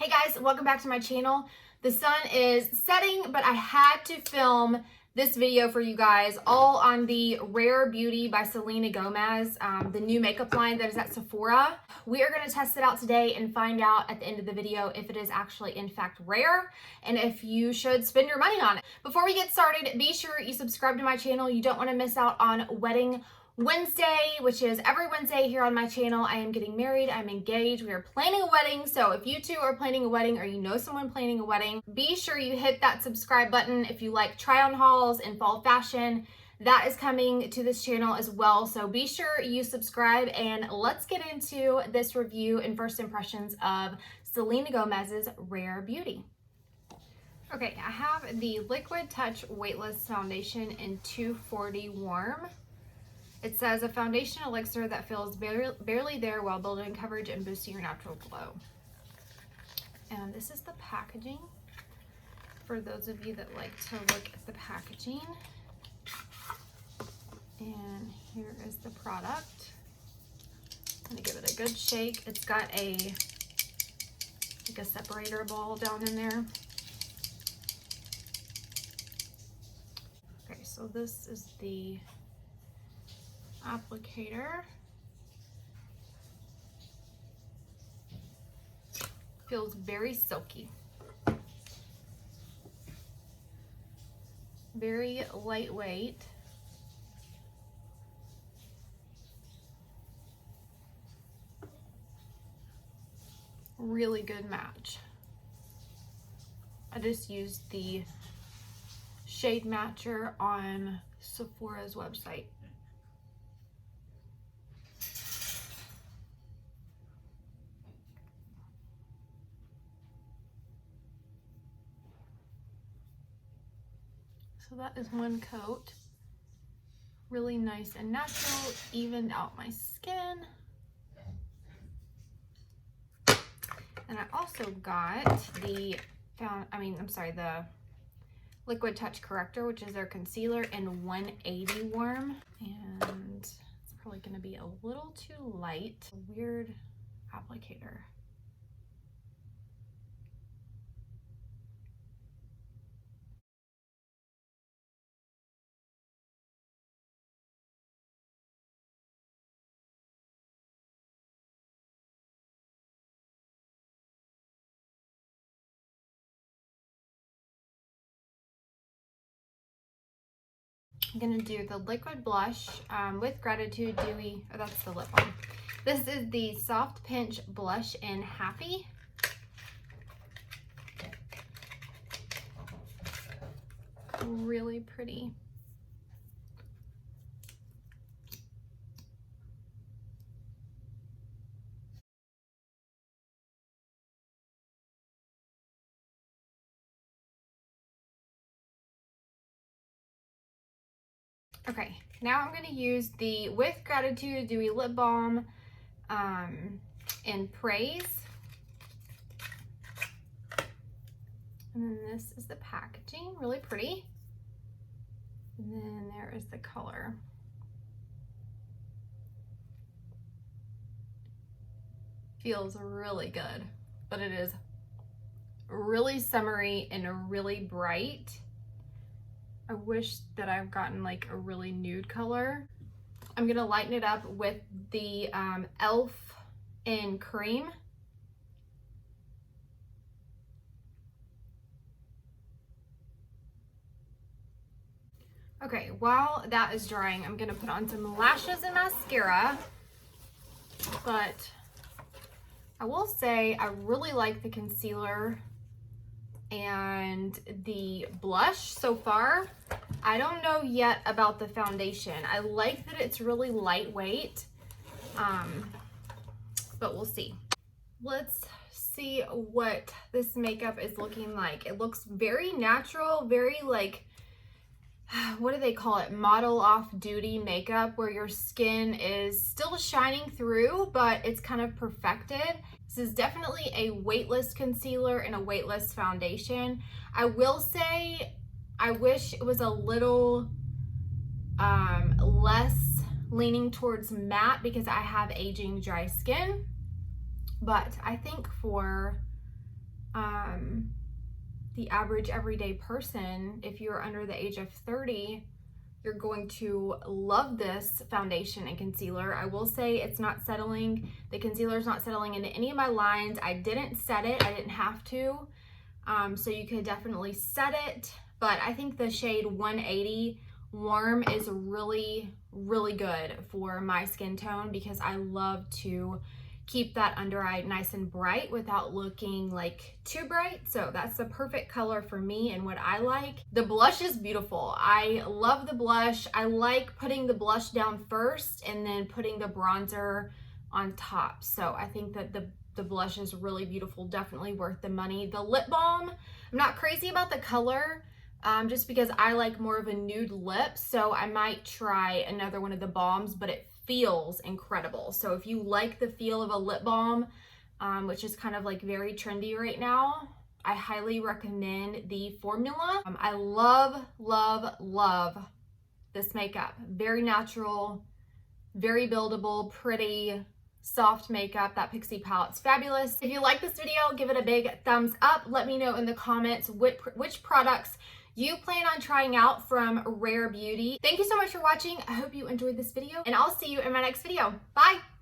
Hey guys, welcome back to my channel. The sun is setting, but I had to film this video for you guys all on the Rare Beauty by Selena Gomez, the new makeup line that is at Sephora. We are going to test it out today and find out at the end of the video if it is actually in fact rare and if you should spend your money on it. Before we get started, be sure you subscribe to my channel. You don't want to miss out on Wedding Wednesday, which is every Wednesday here on my channel. I am getting married, I'm engaged, we are planning a wedding. So if you too are planning a wedding or you know someone planning a wedding, be sure you hit that subscribe button. If you like try on hauls and fall fashion, that is coming to this channel as well. So be sure you subscribe and let's get into this review and first impressions of Selena Gomez's Rare Beauty. Okay, I have the Liquid Touch Weightless Foundation in 240 Warm. It says a foundation elixir that feels barely there while building coverage and boosting your natural glow. And this is the packaging for those of you that like to look at the packaging. And here is the product. I'm gonna give it a good shake. It's got like a separator ball down in there. Okay, so this is the applicator. Feels very silky, very lightweight. Really good match. I just used the shade matcher on Sephora's website. So that is one coat. Really nice and natural, evened out my skin. And I also got the Liquid Touch Corrector, which is their concealer in 180 Warm. And it's probably gonna be a little too light. A weird applicator. I'm gonna do the liquid blush with Gratitude Dewy. Oh, that's the lip balm. This is the Soft Pinch Blush in Happy. Really pretty. Okay, now I'm going to use the With Gratitude Dewy Lip Balm in Praise. And then this is the packaging, really pretty. And then there is the color. Feels really good, but it is really summery and really bright. I wish that I've gotten like a really nude color. I'm gonna lighten it up with the e.l.f. in Cream. Okay, while that is drying, I'm gonna put on some lashes and mascara. But I will say I really like the concealer and the blush so far. I don't know yet about the foundation. I like that it's really lightweight, but we'll see. Let's see what this makeup is looking like. It looks very natural, very like, what do they call it? Model off duty makeup, where your skin is still shining through, but it's kind of perfected. This is definitely a weightless concealer and a weightless foundation. I will say, I wish it was a little less leaning towards matte because I have aging dry skin. But I think for the average everyday person, if you're under the age of 30, you're going to love this foundation and concealer. I will say it's not settling. The concealer is not settling into any of my lines. I didn't set it. I didn't have to. So you could definitely set it. But I think the shade 180 Warm is really, really good for my skin tone because I love to keep that under eye nice and bright without looking like too bright. So that's the perfect color for me and what I like. The blush is beautiful. I love the blush. I like putting the blush down first and then putting the bronzer on top. So I think that the blush is really beautiful, definitely worth the money. The lip balm, I'm not crazy about the color, just because I like more of a nude lip. So I might try another one of the balms, but it feels incredible. So if you like the feel of a lip balm, which is kind of like very trendy right now, I highly recommend the formula. I love, love, love this makeup. Very natural, very buildable, pretty, soft makeup. That Pixie palette's fabulous. If you like this video, give it a big thumbs up. Let me know in the comments which products you plan on trying out from Rare Beauty. Thank you so much for watching. I hope you enjoyed this video, and I'll see you in my next video. Bye!